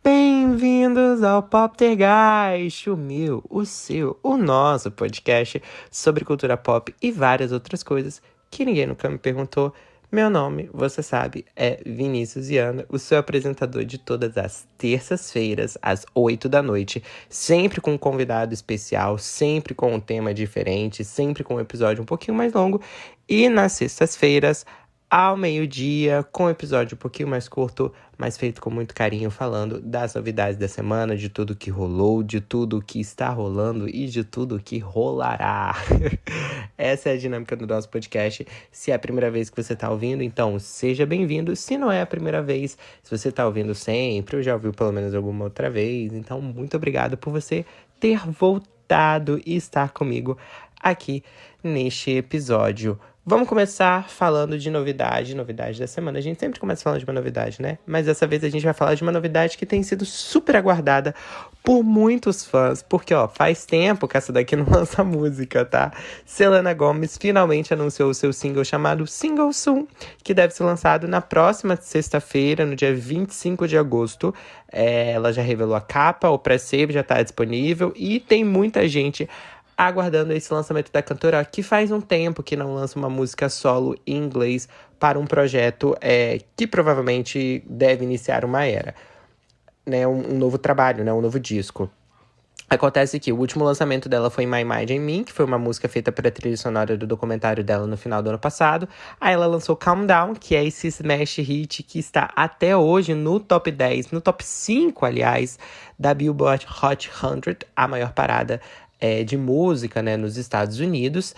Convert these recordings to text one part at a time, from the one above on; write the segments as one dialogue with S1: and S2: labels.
S1: Bem-vindos ao Poptergeist, o meu, o seu, o nosso podcast sobre cultura pop e várias outras coisas que ninguém nunca me perguntou. Meu nome, você sabe, é Vinícius Viana, o seu apresentador de todas as terças-feiras, às 8 da noite, sempre com um convidado especial, sempre com um tema diferente, sempre com um episódio um pouquinho mais longo, e nas sextas-feiras, ao meio-dia, com um episódio um pouquinho mais curto, mas feito com muito carinho, falando das novidades da semana, de tudo que rolou, de tudo que está rolando e de tudo que rolará. Essa é a dinâmica do nosso podcast. Se é a primeira vez que você está ouvindo, então seja bem-vindo. Se não é a primeira vez, se você está ouvindo sempre, ou já ouviu pelo menos alguma outra vez, então muito obrigado por você ter voltado e estar comigo aqui neste episódio. Vamos começar falando de novidade da semana. A gente sempre começa falando de uma novidade, né? Mas dessa vez a gente vai falar de uma novidade que tem sido super aguardada por muitos fãs. Porque, faz tempo que essa daqui não lança música, tá? Selena Gomez finalmente anunciou o seu single chamado Single Soon, que deve ser lançado na próxima sexta-feira, no dia 25 de agosto. Ela já revelou a capa, o pré-save já tá disponível e tem muita gente aguardando esse lançamento da cantora, que faz um tempo que não lança uma música solo em inglês para um projeto que provavelmente deve iniciar uma era, né? Um novo trabalho, né? Um novo disco. Acontece que o último lançamento dela foi My Mind and Me, que foi uma música feita para a trilha sonora do documentário dela no final do ano passado. Aí ela lançou Calm Down, que é esse smash hit que está até hoje no top 10, no top 5, aliás, da Billboard Hot 100, a maior parada de música, né, nos Estados Unidos.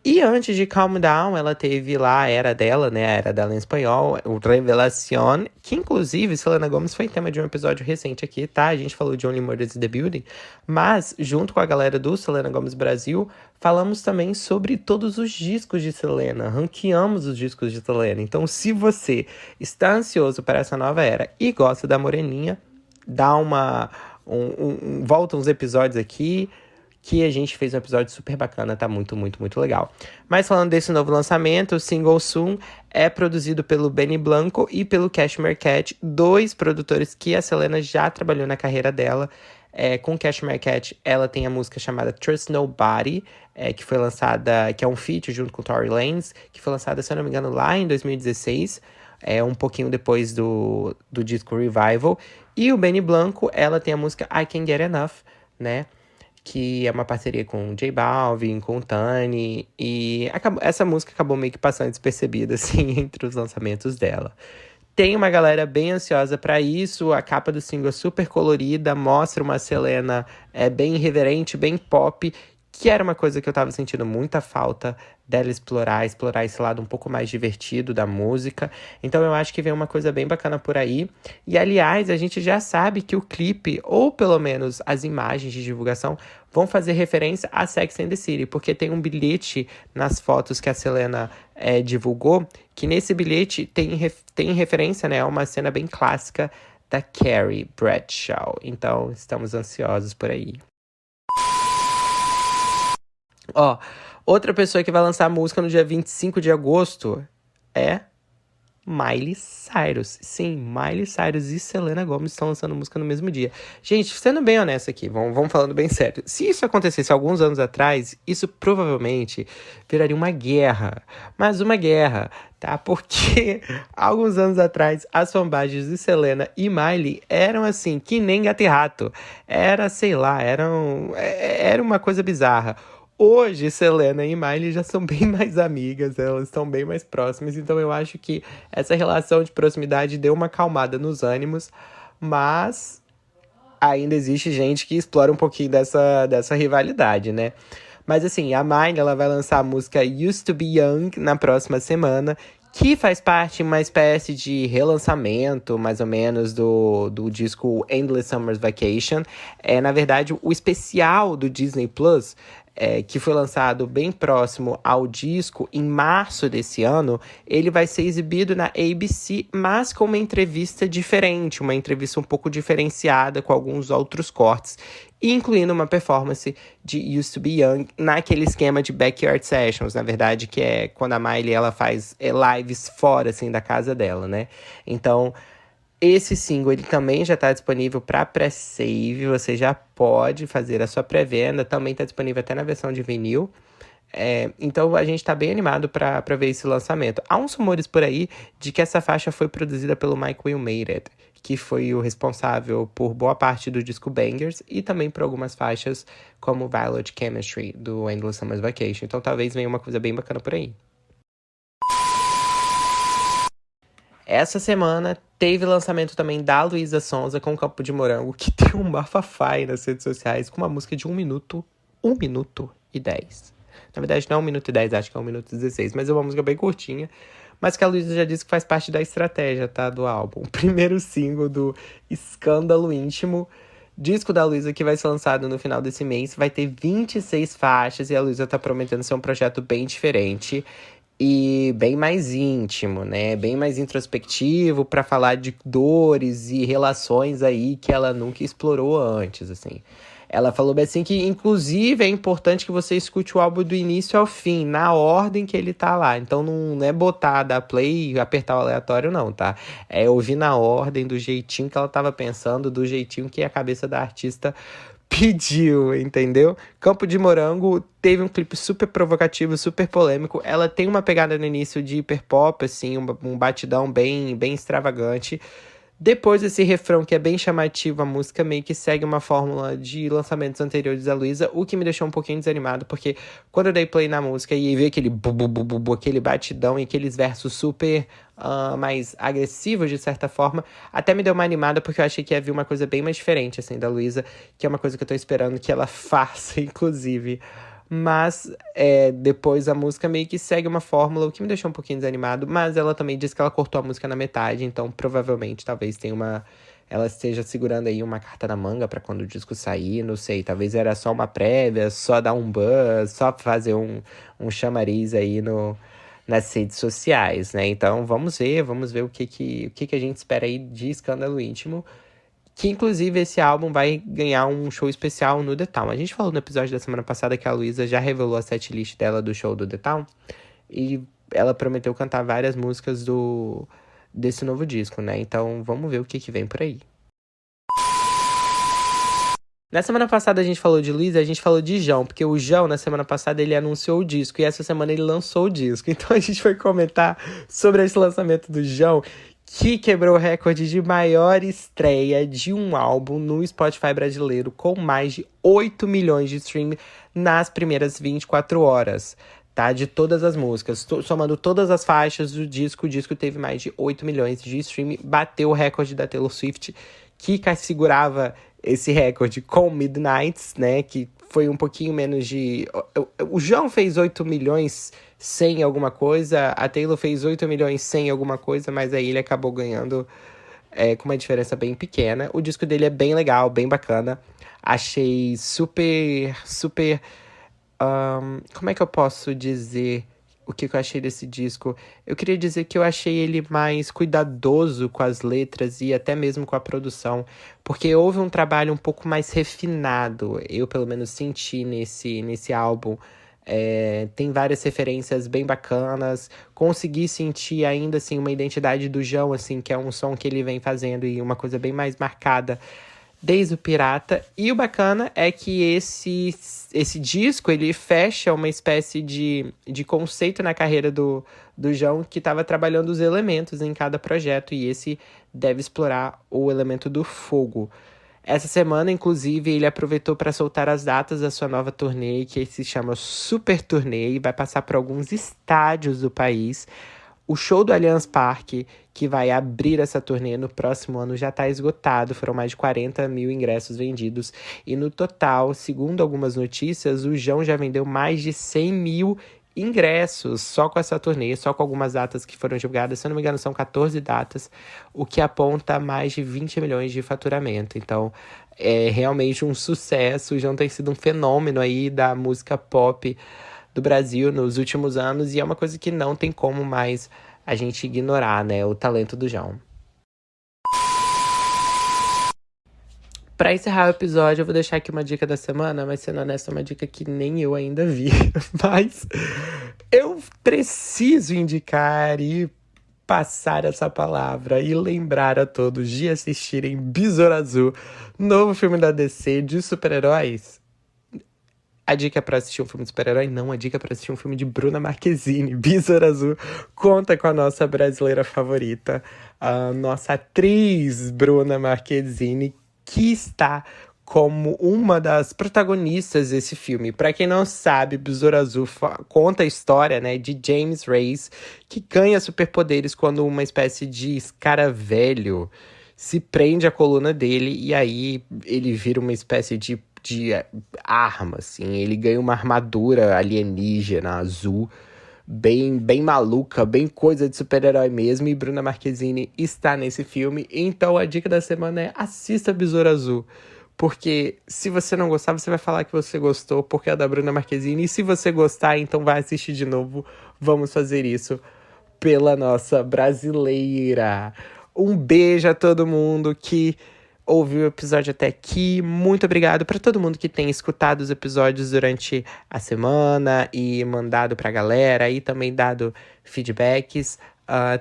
S1: E antes de Calm Down, ela teve lá a era dela, né, a era dela em espanhol, o Revelación, que inclusive Selena Gomez foi tema de um episódio recente aqui, tá? A gente falou de Only Murders in the Building, mas junto com a galera do Selena Gomez Brasil, falamos também sobre todos os discos de Selena, ranqueamos os discos de Selena. Então, se você está ansioso para essa nova era e gosta da Moreninha, dá volta uns episódios aqui, que a gente fez um episódio super bacana, tá muito, muito, muito legal. Mas falando desse novo lançamento, o Single Soon é produzido pelo Benny Blanco e pelo Cashmere Cat, dois produtores que a Selena já trabalhou na carreira dela. Com Cashmere Cat, ela tem a música chamada Trust Nobody, que foi lançada, que é um feat junto com Tory Lanez, que foi lançada, se eu não me engano, lá em 2016, um pouquinho depois do disco Revival. E o Benny Blanco, ela tem a música I Can't Get Enough, né? Que é uma parceria com o J Balvin, com o Tani, e essa música acabou meio que passando despercebida, assim, entre os lançamentos dela. Tem uma galera bem ansiosa para isso, a capa do single é super colorida, mostra uma Selena bem irreverente, bem pop, que era uma coisa que eu tava sentindo muita falta dela explorar esse lado um pouco mais divertido da música. Então eu acho que vem uma coisa bem bacana por aí. E aliás, a gente já sabe que o clipe, ou pelo menos as imagens de divulgação, vão fazer referência a Sex and the City, porque tem um bilhete nas fotos que a Selena divulgou, que nesse bilhete tem referência, né, a uma cena bem clássica da Carrie Bradshaw. Então estamos ansiosos por aí. Outra pessoa que vai lançar música no dia 25 de agosto é Miley Cyrus. Sim, Miley Cyrus e Selena Gomez estão lançando música no mesmo dia. Gente, sendo bem honesto aqui, vamos falando bem sério. Se isso acontecesse alguns anos atrás, isso provavelmente viraria uma guerra. Mas uma guerra, tá? Porque alguns anos atrás, as fanbases de Selena e Miley eram assim, que nem gato e rato. Era, sei lá, era uma coisa bizarra. Hoje, Selena e Miley já são bem mais amigas, elas estão bem mais próximas, então eu acho que essa relação de proximidade deu uma acalmada nos ânimos, mas ainda existe gente que explora um pouquinho dessa rivalidade, né? Mas assim, a Miley, ela vai lançar a música Used to Be Young na próxima semana, que faz parte de uma espécie de relançamento, mais ou menos, do disco Endless Summer Vacation. Na verdade, o especial do Disney Plus que foi lançado bem próximo ao disco, em março desse ano, ele vai ser exibido na ABC, mas com uma entrevista diferente, uma entrevista um pouco diferenciada, com alguns outros cortes, incluindo uma performance de Used to Be Young, naquele esquema de Backyard Sessions, na verdade, que é quando a Miley ela faz lives fora, assim, da casa dela, né? Então, esse single ele também já está disponível para pré-save, você já pode fazer a sua pré-venda, também está disponível até na versão de vinil. Então a gente está bem animado para ver esse lançamento. Há uns rumores por aí de que essa faixa foi produzida pelo Mike Will Made It, que foi o responsável por boa parte do disco Bangers e também por algumas faixas como Violet Chemistry, do Endless Summer Vacation. Então talvez venha uma coisa bem bacana por aí. Essa semana teve lançamento também da Luísa Sonza com Campo de Morango, que tem um bafafá aí nas redes sociais, com uma música de 1 minuto e 10. Na verdade, não é 1 minuto e 10, acho que é 1 minuto e 16, mas é uma música bem curtinha, mas que a Luísa já disse que faz parte da estratégia, tá, do álbum. O primeiro single do Escândalo Íntimo, disco da Luísa que vai ser lançado no final desse mês, vai ter 26 faixas e a Luísa tá prometendo ser um projeto bem diferente e bem mais íntimo, né? Bem mais introspectivo para falar de dores e relações aí que ela nunca explorou antes, assim. Ela falou bem assim que, inclusive, é importante que você escute o álbum do início ao fim, na ordem que ele tá lá. Então não é botar, dar play e apertar o aleatório, não, tá? É ouvir na ordem, do jeitinho que ela tava pensando, do jeitinho que a cabeça da artista pediu, entendeu? Campo de Morango teve um clipe super provocativo, super polêmico. Ela tem uma pegada no início de hiperpop, assim, um batidão bem extravagante. Depois desse refrão que é bem chamativo, a música meio que segue uma fórmula de lançamentos anteriores da Luísa, o que me deixou um pouquinho desanimado, porque quando eu dei play na música e vi aquele bu, aquele batidão e aqueles versos super mais agressivos, de certa forma, até me deu uma animada, porque eu achei que ia vir uma coisa bem mais diferente, assim, da Luísa, que é uma coisa que eu tô esperando que ela faça, inclusive. Mas depois a música meio que segue uma fórmula, o que me deixou um pouquinho desanimado. Mas ela também disse que ela cortou a música na metade, então provavelmente talvez tenha ela esteja segurando aí uma carta na manga pra quando o disco sair, não sei. Talvez era só uma prévia, só dar um buzz, só fazer um chamariz aí nas redes sociais, né? Então vamos ver o que a gente espera aí de Escândalo Íntimo. Que, inclusive, esse álbum vai ganhar um show especial no The Town. A gente falou no episódio da semana passada que a Luísa já revelou a setlist dela do show do The Town. E ela prometeu cantar várias músicas desse novo disco, né? Então, vamos ver o que vem por aí. Na semana passada a gente falou de Luísa, a gente falou de João. Porque o João, na semana passada, ele anunciou o disco. E essa semana ele lançou o disco. Então, a gente vai comentar sobre esse lançamento do João, que quebrou o recorde de maior estreia de um álbum no Spotify brasileiro, com mais de 8 milhões de streams nas primeiras 24 horas, tá? De todas as músicas, somando todas as faixas do disco, o disco teve mais de 8 milhões de streams, bateu o recorde da Taylor Swift, que segurava esse recorde com Midnights, né? Que foi um pouquinho menos de... O João fez 8 milhões 100 alguma coisa, a Taylor fez 8 milhões 100 alguma coisa, mas aí ele acabou ganhando com uma diferença bem pequena. O disco dele é bem legal, bem bacana. Achei super... como é que eu posso dizer o que eu achei desse disco? Eu queria dizer que eu achei ele mais cuidadoso com as letras e até mesmo com a produção, porque houve um trabalho um pouco mais refinado, eu pelo menos senti nesse álbum. Tem várias referências bem bacanas, consegui sentir ainda assim uma identidade do João, assim, que é um som que ele vem fazendo e uma coisa bem mais marcada desde o Pirata. E o bacana é que esse disco, ele fecha uma espécie de conceito na carreira do João, que estava trabalhando os elementos em cada projeto, e esse deve explorar o elemento do fogo. Essa semana, inclusive, ele aproveitou para soltar as datas da sua nova turnê, que se chama Super Turnê, e vai passar por alguns estádios do país. O show do Allianz Parque, que vai abrir essa turnê no próximo ano, já está esgotado. Foram mais de 40 mil ingressos vendidos. E no total, segundo algumas notícias, o João já vendeu mais de 100 mil ingressos só com essa turnê, só com algumas datas que foram divulgadas. Se eu não me engano, são 14 datas, o que aponta mais de 20 milhões de faturamento. Então, é realmente um sucesso. O João tem sido um fenômeno aí da música pop do Brasil nos últimos anos, e é uma coisa que não tem como mais a gente ignorar, né? O talento do João. Pra encerrar o episódio, eu vou deixar aqui uma dica da semana, mas sendo honesto, é uma dica que nem eu ainda vi. Mas eu preciso indicar e passar essa palavra e lembrar a todos de assistirem Besouro Azul, novo filme da DC de super-heróis. A dica é pra assistir um filme de super-herói? Não, a dica é pra assistir um filme de Bruna Marquezine. Besouro Azul conta com a nossa brasileira favorita, a nossa atriz Bruna Marquezine, que está como uma das protagonistas desse filme. Pra quem não sabe, Besouro Azul conta a história, né, de James Reyes, que ganha superpoderes quando uma espécie de escaravelho se prende à coluna dele, e aí ele vira uma espécie de arma, assim. Ele ganha uma armadura alienígena azul, bem maluca, bem coisa de super-herói mesmo, e Bruna Marquezine está nesse filme. Então a dica da semana é: assista Besouro Azul. Porque se você não gostar, você vai falar que você gostou, porque é da Bruna Marquezine. E se você gostar, então vai assistir de novo. Vamos fazer isso pela nossa brasileira. Um beijo a todo mundo que ouviu o episódio até aqui. Muito obrigado para todo mundo que tem escutado os episódios durante a semana e mandado pra galera e também dado feedbacks.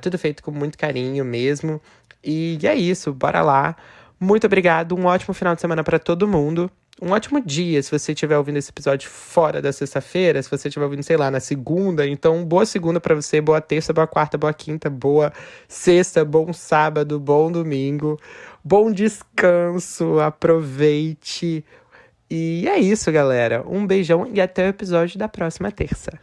S1: Tudo feito com muito carinho mesmo. E é isso, bora lá. Muito obrigado, um ótimo final de semana para todo mundo. Um ótimo dia se você estiver ouvindo esse episódio fora da sexta-feira, se você estiver ouvindo, sei lá, na segunda. Então, boa segunda para você, boa terça, boa quarta, boa quinta, boa sexta, bom sábado, bom domingo, bom descanso, aproveite. E é isso, galera. Um beijão e até o episódio da próxima terça.